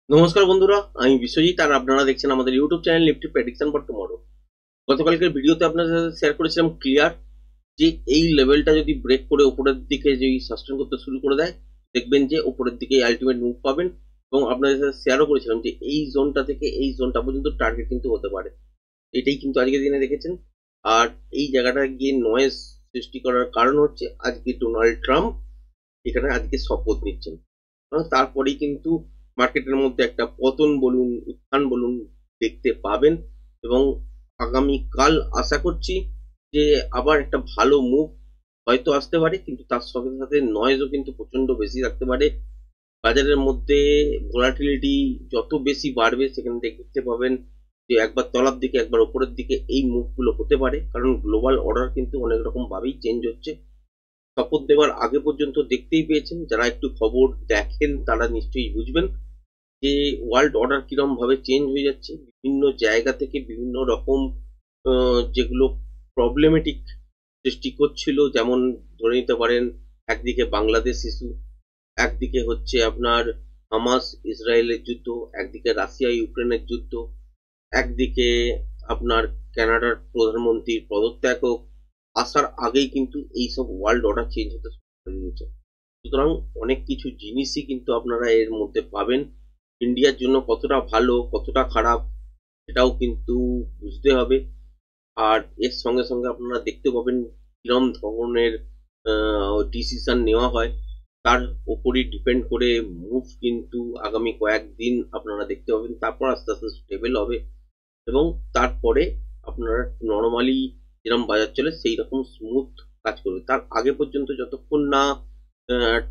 নমস্কার বন্ধুরা, আমি বিশ্বজিৎ আর আপনারা দেখছেন আমাদের YouTube channel Nifty prediction for tomorrow. গতকালকের ভিডিওতে আপনাদের সাথে শেয়ার করেছিলাম ক্লিয়ার যে এই লেভেলটা যদি ব্রেক করে উপরের দিকে যদি সাস্টেন করতে শুরু করে দেয়, দেখবেন যে উপরের দিকে আলটিমেট মুভ পাবেন। এবং আপনাদের সাথে শেয়ারও করেছিলাম যে এই জোনটা থেকে এই জোনটা পর্যন্ত টার্গেট কিন্তু হতে পারে। এটাই কিন্তু আজকের দিনে দেখেছেন। আর এই জায়গাটা গিয়ে নয়েজ সৃষ্টি করার কারণ হচ্ছে আজকে ডোনাল্ড ট্রাম্প এখানে আজকে শপথ নিচ্ছেন। তারপরেই কিন্তু মার্কেটের মধ্যে একটা পতন বলুন, উত্থান বলুন দেখতে পাবেন। এবং আগামীকাল আশা করছি যে আবার একটা ভালো মুভ হয়তো আসতে পারে, কিন্তু তার সাথে সাথে নয়েজও কিন্তু প্রচন্ড বেশি থাকতে পারে। বাজারের মধ্যে ভোলাটিলিটি যত বেশি বাড়বে সেখানে দেখতে পাবেন যে একবার তলার দিকে একবার উপরের দিকে এই মুভগুলো হতে পারে, কারণ গ্লোবাল অর্ডার কিন্তু অনেক রকম ভাবেই চেঞ্জ হচ্ছে। শপথ দেওয়ার আগে পর্যন্ত দেখতেই পেয়েছেন, যারা একটু খবর দেখেন তারা নিশ্চয়ই বুঝবেন যে ওয়ার্ল্ড অর্ডার কিরম ভাবে চেঞ্জ হয়ে যাচ্ছে। বিভিন্ন জায়গা থেকে বিভিন্ন রকম যেগুলো প্রবলেমেটিক সৃষ্টি করছিল, যেমন ধরে নিতে পারেন একদিকে বাংলাদেশ ইস্যু, একদিকে হচ্ছে আপনার হামাস ইসরায়েলের যুদ্ধ, একদিকে রাশিয়া ইউক্রেনের যুদ্ধ, একদিকে আপনার কানাডার প্রধানমন্ত্রীর পদত্যাগও আসার আগেই কিন্তু এইসব ওয়ার্ল্ড অর্ডার চেঞ্জ হতে শুরু করে দিয়েছে। সুতরাং অনেক কিছু জিনিসই কিন্তু আপনারা এর মধ্যে পাবেন। ইন্ডিয়ার জন্য কতটা ভালো কতটা খারাপ সেটাও কিন্তু বুঝতে হবে। আর এর সঙ্গে সঙ্গে আপনারা দেখতে পাবেন কিরম ধরনের ডিসিশন নেওয়া হয়, তার ওপরই ডিপেন্ড করে মুভ কিন্তু আগামী কয়েকদিন আপনারা দেখতে পাবেন। তারপর আস্তে আস্তে স্টেবল হবে এবং তারপরে আপনারা নর্মালি যেরকম বাজার চলে সেই রকম স্মুথ কাজ করবে। তার আগে পর্যন্ত যতক্ষণ না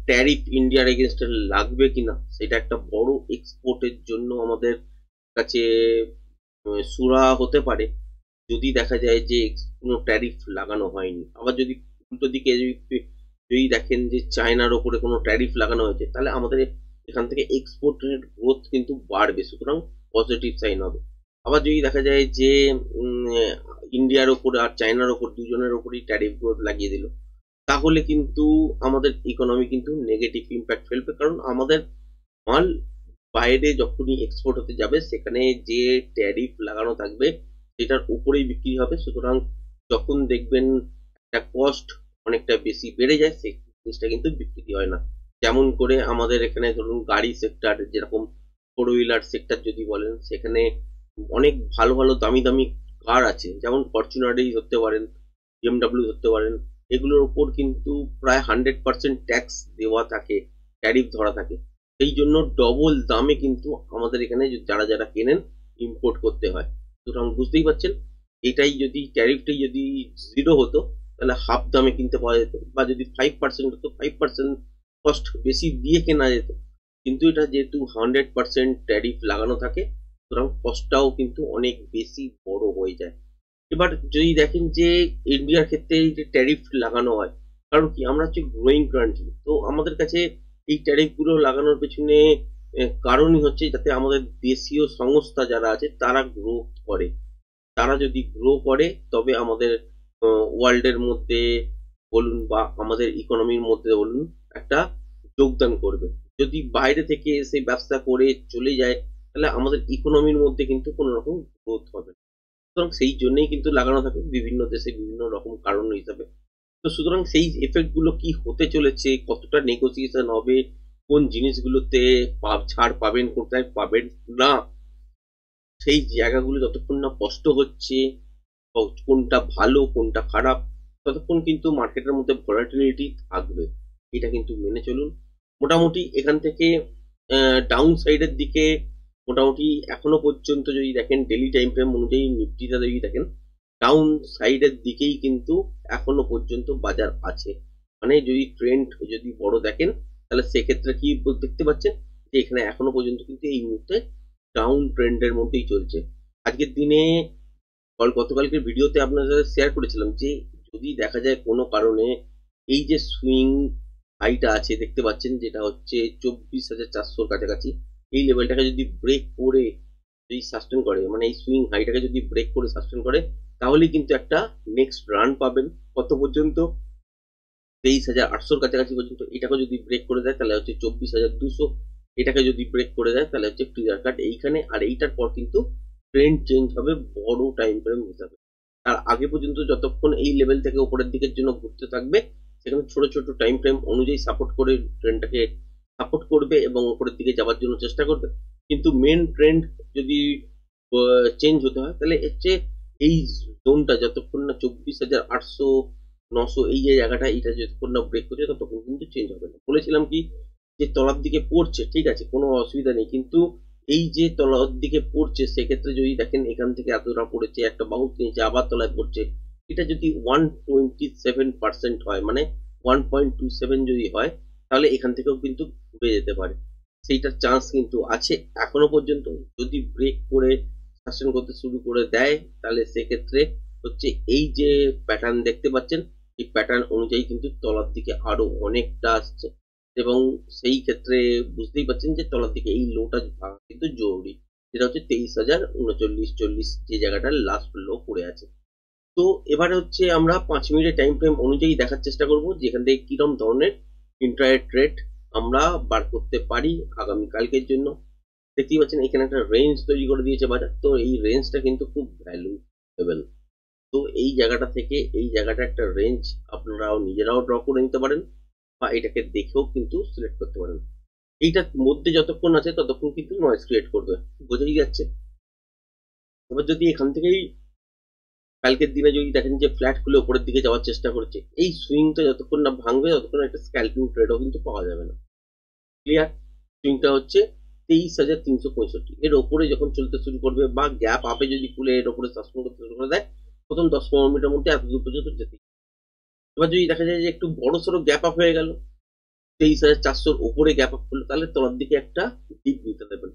ট্যারিফ ইন্ডিয়ার এগেনস্টে লাগবে কিনা সেটা একটা বড় এক্সপোর্টের জন্য আমাদের কাছে সুরা হতে পারে। যদি দেখা যায় যে কোনো ট্যারিফ লাগানো হয়নি, আবার যদি উল্টো দিকে যদি দেখেন যে চায়নার ওপরে কোনো ট্যারিফ লাগানো হয়েছে, তাহলে আমাদের এখান থেকে এক্সপোর্টের গ্রোথ কিন্তু বাড়বে, সুতরাং পজিটিভ সাইন হবে। আবার যদি দেখা যায় যে ইন্ডিয়ার ওপর আর চায়নার ওপর দুজনের ওপরই ট্যারিফ গ্রোথ লাগিয়ে দিল, তাহলে কিন্তু আমাদের ইকোনমি কিন্তু নেগেটিভ ইম্প্যাক্ট ফেলবে, কারণ আমাদের মাল বাইরে যখনই এক্সপোর্ট হতে যাবে সেখানে যে ট্যারিফ লাগানো থাকবে সেটার উপরেই বিক্রি হবে। সুতরাং যখন দেখবেন একটা কস্ট অনেকটা বেশি বেড়ে যায়, সেই জিনিসটা কিন্তু বিক্রি হয় না। যেমন করে আমাদের এখানে ধরুন গাড়ি সেক্টর, যেরকম ফোর হুইলার সেক্টর যদি বলেন, সেখানে অনেক ভালো ভালো দামি দামি কার আছে, যেমন ফরচুনারই ধরতে পারেন, বিএমডাব্লিউ ধরতে পারেন। এগুলোর ওপর কিন্তু প্রায় 100% ট্যাক্স দেওয়া থাকে, ট্যারিফ ধরা থাকে। সেই জন্য ডবল দামে কিন্তু আমাদের এখানে যারা যারা কেনেন ইম্পোর্ট করতে হয়। সুতরাং বুঝতেই পারছেন, এটাই যদি ট্যারিফটাই যদি জিরো হতো তাহলে হাফ দামে কিনতে পাওয়া যেত, বা যদি 5% হতো 5% কস্ট বেশি দিয়ে কেনা যেত। কিন্তু এটা যেহেতু 100% ট্যারিফ লাগানো থাকে, সুতরাং কস্টটাও কিন্তু অনেক বেশি বড় হয়ে যায়। এবার যদি দেখেন যে ইন্ডিয়ার ক্ষেত্রে এই যে ট্যারিফ লাগানো হয়, কারণ কি আমরা হচ্ছে গ্রোয়িং কান্ট্রি, তো আমাদের কাছে এই ট্যারিফ গুলো লাগানোর পেছনে কারণই হচ্ছে যাতে আমাদের দেশীয় সংস্থা যারা আছে তারা গ্রো করে। তারা যদি গ্রো করে তবে আমাদের ওয়ার্ল্ডের মধ্যে বলুন বা আমাদের ইকোনমির মধ্যে বলুন একটা যোগদান করবে। যদি বাইরে থেকে এসে ব্যবসা করে চলে যায়, তাহলে আমাদের ইকোনমির মধ্যে কিন্তু কোনো রকম গ্রোথ হবে না। সুতরাং সেই জন্যই কিন্তু লাগানো থাকে বিভিন্ন দেশে বিভিন্ন রকম কারণ হিসাবে। তো সুতরাং সেই এফেক্ট গুলো কি হতে চলেছে, কতটা নেগোসিয়েশন হবে, কোন জিনিসগুলোতে ছাড় পাবেন কোথায় পাবেন না, সেই জায়গাগুলো যতক্ষণ না স্পষ্ট হচ্ছে কোনটা ভালো কোনটা খারাপ, ততক্ষণ কিন্তু মার্কেটের মধ্যে ভলাটিলিটি থাকবে। এটা কিন্তু মেনে চলুন। মোটামুটি এখান থেকে ডাউন সাইডের দিকে মোটামুটি এখনো পর্যন্ত যদি দেখেন ডেলি টাইম ফ্রেম অনুযায়ী নিফটিটা যদি দেখেন, ডাউন সাইডের দিকেই কিন্তু এখনো পর্যন্ত বাজার আছে। মানে যদি ট্রেন্ড যদি বড় দেখেন, তাহলে সেক্ষেত্রে কি দেখতে পাচ্ছেন যে এখানে এখনো পর্যন্ত কিন্তু এই মুহূর্তে ডাউন ট্রেন্ডের মধ্যেই চলছে। আজকের দিনে গতকালকের ভিডিওতে আপনাদের সাথে শেয়ার করেছিলাম যে যদি দেখা যায় কোনো কারণে এই যে সুইং হাইটা আছে দেখতে পাচ্ছেন, যেটা হচ্ছে 24,400 কাছাকাছি, এই লেভেলটাকে যদি ব্রেক করে যদি সাস্টেন করে, মানে এই সুইং হাইটাকে যদি ব্রেক করে সাস্টেন করে, তাহলে কিন্তু একটা নেক্সট রান পাবেন কত পর্যন্ত, 23,800 কাছাকাছি পর্যন্ত। এটাকে যদি ব্রেক করে দেয় তাহলে হচ্ছে 24,200। এটাকে যদি ব্রেক করে দেয় তাহলে হচ্ছে ক্লিয়ার কাট এইখানে, আর এইটার পর কিন্তু ট্রেন্ড চেঞ্জ হবে বড় টাইম ফ্রেম হিসাবে। তার আগে পর্যন্ত যতক্ষণ এই লেভেল থেকে উপরের দিকের জন্য ঘুরতে থাকবে, সেখানে ছোট ছোট টাইম ফ্রেম অনুযায়ী সাপোর্ট করে ট্রেন্ডটাকে সাপোর্ট করবে এবং উপরের দিকে যাওয়ার জন্য চেষ্টা করবে। কিন্তু মেন ট্রেন্ড যদি চেঞ্জ হতে হয় তাহলে হচ্ছে এই জোনটা যতক্ষণ না 24,800 900 এই যে জায়গাটা, এটা যতক্ষণ না ব্রেক করছে ততক্ষণ কিন্তু চেঞ্জ হবে না। বলেছিলাম কি যে তলার দিকে পড়ছে, ঠিক আছে, কোনো অসুবিধা নেই, কিন্তু এই যে তলার দিকে পড়ছে সেক্ষেত্রে যদি দেখেন এখান থেকে এতটা পড়েছে, একটা বাউন্স নিয়েছে, আবার তলায় পড়ছে, এটা যদি 127% হয়, মানে 1.27 যদি হয়, তাহলে এখান থেকেও কিন্তু ঘুরে যেতে পারে, সেইটার চান্স কিন্তু আছে এখনো পর্যন্ত। যদি ব্রেক করে সাস্টেন করতে শুরু করে দেয় তাহলে সেক্ষেত্রে হচ্ছে এই যে প্যাটার্ন দেখতে পাচ্ছেন, এই প্যাটার্ন অনুযায়ী কিন্তু তলার দিকে আরো অনেকটা আসছে, এবং সেই ক্ষেত্রে বুঝতেই পারছেন যে তলার দিকে এই লোটা ভাঙা কিন্তু জরুরি, যেটা হচ্ছে 23,039-40 যে জায়গাটার লাস্ট লো পড়ে আছে। তো এবারে হচ্ছে আমরা 5 মিনিটের টাইম ফ্রেম অনুযায়ী দেখার চেষ্টা করব যে এখান থেকে কিরম ধরনের ইন্ট্রাডে ট্রেড আমরা বার করতে পারি আগামী কালকের জন্য। দেখতেই পাচ্ছেন এখানে একটা রেঞ্জ তৈরি করে দিয়েছে বাজার, তো এই রেঞ্জটা কিন্তু খুব ভ্যালুয়েবল। তো এই জায়গাটা থেকে এই জায়গাটা একটা রেঞ্জ আপনারাও নিজেরাও ড্র করে নিতে পারেন, বা এটাকে দেখেও কিন্তু সিলেক্ট করতে পারেন। এইটার মধ্যে যতক্ষণ আছে ততক্ষণ কিন্তু নয়েজ ক্রিয়েট করবে, বোঝাই যাচ্ছে। এবার যদি এখান থেকেই কালকের দিনে যদি দেখেন যে ফ্ল্যাট খুলে উপরের দিকে যাওয়ার চেষ্টা করছে, এই সুইংটা যতক্ষণ না ভাঙবে ততক্ষণ একটা স্ক্যাল্পিং ট্রেডও কিন্তু পাওয়া যাবে না। ক্লিয়ার? সুইংটা হচ্ছে 23,365, এর ওপরে যখন চলতে শুরু করবে বা গ্যাপ আপে যদি খুলে এর ওপরে সাসপেন্ড করতে শুরু করে দেয়, প্রথম 10-15 মিনিটের মধ্যে এত দূর পর্যন্ত যেতে। এবার যদি দেখা যায় যে একটু বড় সড়ো গ্যাপ আপ হয়ে গেল, 23,400 ওপরে গ্যাপ আপ করলো, তাহলে তলার দিকে একটা ডিপ নিতে দেবেন।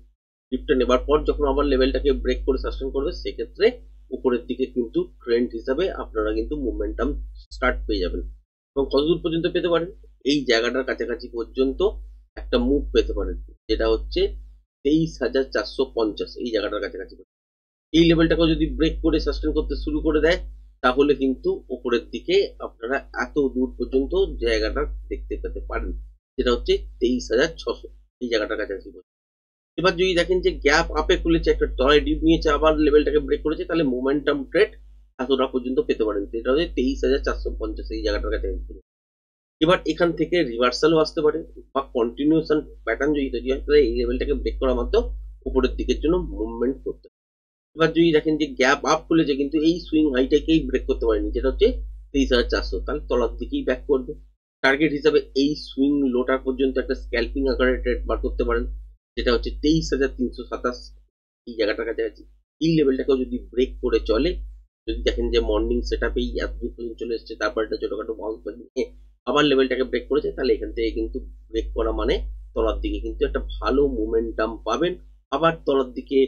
ডিপটা নেবার পর যখন আবার লেভেলটাকে ব্রেক করে সাস্টেন করবে, সেক্ষেত্রে উপরের দিকে কিন্তু ট্রেন্ড হিসাবে আপনারা কিন্তু মুভমেন্টাম স্টার্ট পেয়ে যাবেন। এবং কতদূর পর্যন্ত পেতে পারেন? এই জায়গাটার কাছাকাছি পর্যন্ত একটা মুভ পেতে পারেন, যেটা হচ্ছে 23,450, এই জায়গাটার কাছাকাছি। এই লেভেলটাকেও যদি ব্রেক করে সাস্টেন করতে শুরু করে দেয়, তাহলে কিন্তু উপরের দিকে আপনারা এত দূর পর্যন্ত জায়গাটা দেখতে পেতে পারেন, যেটা হচ্ছে 23,600, এই জায়গাটার কাছাকাছি। এবার যদি দেখেন যে গ্যাপ আপে খুলেছে, একটা তলায় ডিপ নিয়েছে, আবার লেভেলটাকে ব্রেক করেছে, তাহলে মোমেন্টাম ট্রেড এতটা পর্যন্ত পেতে পারেন, যেটা হচ্ছে 23,450, এই জায়গাটার কাছাকাছি। এবার এখান থেকে রিভার্সালও আসতে পারে, বা কন্টিনিউশন প্যাটার্ন যদি তৈরি হয়, তাহলে এই লেভেলটাকে ব্রেক করা মাত্র উপরের দিকের জন্য মুভমেন্ট করতে। এবার যদি দেখেন যে গ্যাপ আপ খুলেছে কিন্তু এই সুইং হাইটাকেই ব্রেক করতে পারেনি, যেটা হচ্ছে 23,400, তাহলে তলার দিকেই ব্যাক করবে। টার্গেট হিসাবে এই সুইং লোটার পর্যন্ত একটা স্ক্যাল্পিং আকারে ট্রেড বার করতে পারেন, যেটা হচ্ছে 23,327, এই জায়গাটার কাছাকাছি। এই লেভেলটাকেও যদি ব্রেক করে চলে, যদি দেখেন যে মর্নিং সেট আপেই এত দূর পর্যন্ত চলে এসছে, তারপর একটা ছোটখাটো বাউন্স নিয়ে আবার লেভেলটাকে ব্রেক করেছে, তাহলে এখান থেকে কিন্তু ব্রেক করা মানে তলার দিকে কিন্তু একটা ভালো মোমেন্টাম পাবেন। আবার তলার দিকে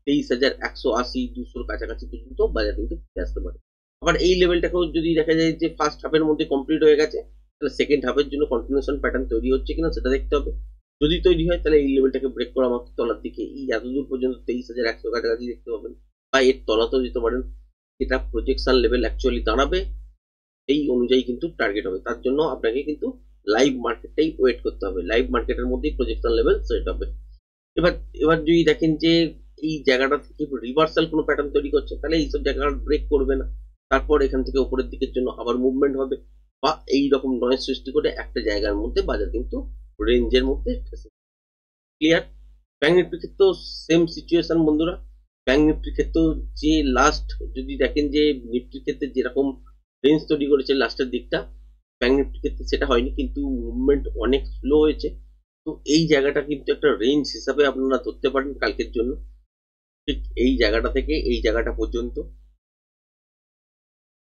23,180-200 কাছাকাছি পর্যন্ত বাজার কিন্তু আসতে পারে। আবার এই লেভেলটাকেও যদি দেখা যায় যে ফার্স্ট হাফের মধ্যে কমপ্লিট হয়ে গেছে, তাহলে সেকেন্ড হাফের জন্য কন্টিনিউশন প্যাটার্ন তৈরি হচ্ছে কিনা সেটা দেখতে হবে। যদি তৈরি হয় তাহলে এই লেভেলটাকে ব্রেক করা মাত্র তলার দিকে এই এতদূর পর্যন্ত 23,100 কাছাকাছি দেখতে পাবেন, বা এর তলাতেও যেতে পারেন। এটা প্রজেকশন লেভেল অ্যাকচুয়ালি দাঁড়াবে, এই অনুযায়ী কিন্তু টার্গেট হবে। তার জন্য আপনাকে কিন্তু লাইভ মার্কেটটাই ওয়েট করতে হবে, লাইভ মার্কেটের মধ্যেই প্রজেকশন লেভেল সেট হবে। এবার এবার যদি দেখেন যে এই জায়গাটা থেকে রিভার্সাল কোনো প্যাটার্ন তৈরি করছে, তাহলে এইসব জায়গা ব্রেক করবে না, তারপর এখান থেকে উপরের দিকের জন্য আবার মুভমেন্ট হবে, বা এই রকম নয়েজ সৃষ্টি করে একটা জায়গার মধ্যে বাজার কিন্তু রেঞ্জের মধ্যে। ক্লিয়ার? ব্যাংক নিফটির ক্ষেত্রেও সেম সিচুয়েশন বন্ধুরা। ব্যাংক নিফটির ক্ষেত্রেও যে লাস্ট যদি দেখেন যে নিফটির ক্ষেত্রে যেরকম রেঞ্জ তৈরি করেছে লাস্টের দিকটা, ব্যাংক নিফটির ক্ষেত্রে সেটা হয়নি, কিন্তু মুভমেন্ট অনেক স্লো হয়েছে। তো এই জায়গাটা কিন্তু একটা রেঞ্জ হিসাবে আপনারা ধরতে পারেন কালকের জন্য। ঠিক এই জায়গাটা থেকে এই জায়গাটা পর্যন্ত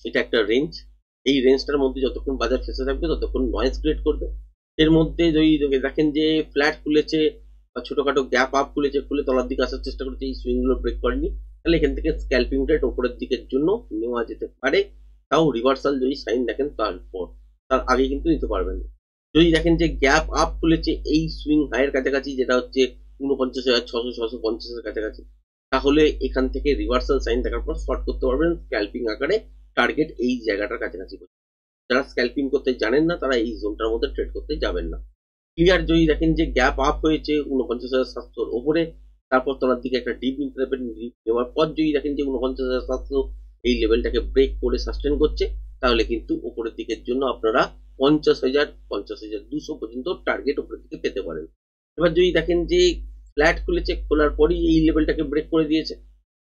এটা একটা রেঞ্জ। এই রেঞ্জটার মধ্যে যতক্ষণ বাজার ফেসে থাকবে ততক্ষণ নয়েজ ক্রিয়েট করবে। এর মধ্যে যদি দেখেন যে ফ্ল্যাট খুলেছে বা ছোটখাটো গ্যাপ আপ খুলেছে, খুলে তলার দিকে আসার চেষ্টা করেছে, এই সুইং গুলো ব্রেক করেনি, তাহলে এখান থেকে স্ক্যাল্পিং ট্রেড উপরের দিকের জন্য নেওয়া যেতে পারে। তাও রিভার্সাল যদি সাইন দেখেন তারপর, তার আগে কিন্তু নিতে পারবেন না। যদি দেখেন যে গ্যাপ আপ খুলেছে এই সুইং হাইয়ের কাছাকাছি, যেটা হচ্ছে 49,600-650 কাছাকাছি, তাহলে এখান থেকে রিভার্সাল সাইন দেখার পর শর্ট করতে পারবেন স্ক্যাল্পিং আকারে, টার্গেট এই জায়গাটার কাছাকাছি। যারা স্ক্যাল্পিং করতে জানেন না তারা এই জোনটার মধ্যে ট্রেড করতে যাবেন না। ক্লিয়ার যদি দেখেন যে গ্যাপ আপ হয়েছে 49,700 ওপরে, তারপর তলার দিকে একটা ডিপ নিতে পারবেন। ডিপ নেওয়ার পর যদি দেখেন যে 49,700 এই লেভেলটাকে ব্রেক করে সাস্টেন করছে, তাহলে কিন্তু উপরের দিকের জন্য আপনারা 50,200 পর্যন্ত টার্গেট উপরের দিকে পেতে পারেন। এবার যদি দেখেন যে ফ্ল্যাট খুলেছে, খোলার পরই এই লেভেলটাকে ব্রেক করে দিয়েছে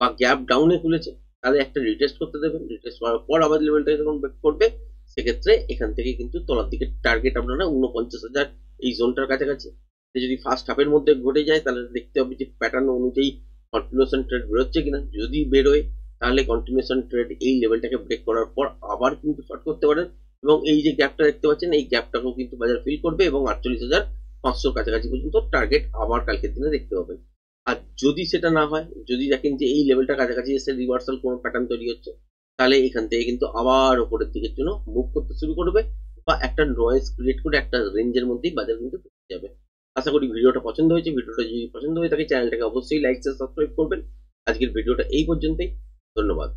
বা গ্যাপ ডাউনে খুলেছে, তাহলে একটা রিটেস্ট করতে দেবেন। রিটেস্ট করার পর আবার লেভেলটাকে যখন ব্রেক করবে, সেক্ষেত্রে এখান থেকে কিন্তু তলার দিকে টার্গেট আপনারা 49,000 এই জোনটার কাছাকাছি। যদি ফার্স্ট হাফের মধ্যে ঘটে যায়, তাহলে দেখতে হবে যে প্যাটার্ন অনুযায়ী কন্টিনিউশন ট্রেড বেরোচ্ছে কিনা। যদি বেরোয়, তাহলে কন্টিনিউশন ট্রেড এই লেভেলটাকে ব্রেক করার পর আবার কিন্তু শর্ট করতে পারেন, এবং এই যে গ্যাপটা দেখতে পাচ্ছেন, এই গ্যাপটাকেও কিন্তু বাজার ফিল করবে এবং 48,500 কাছাকাছি পর্যন্ত টার্গেট আবার কালকের দিনে দেখতে পাবেন। আর যদি সেটা না হয়, যদি দেখেন যে এই লেভেলটা কাছাকাছি এসে রিভার্সাল কোনো প্যাটার্ন তৈরি হচ্ছে, তাহলে এখান থেকে কিন্তু আবার উপরের দিকের জন্য মুভ করতে শুরু করবে বা একটা নয়েজ ক্রিয়েট করে একটা রেঞ্জের মধ্যেই বাজার কিন্তু পেয়ে যাবে। আশা করি ভিডিওটা পছন্দ হয়েছে। ভিডিওটা যদি পছন্দ হয়ে থাকে, চ্যানেলটাকে অবশ্যই লাইক শেয়ার সাবস্ক্রাইব করবেন। আজকের ভিডিওটা এই পর্যন্তই। ধন্যবাদ।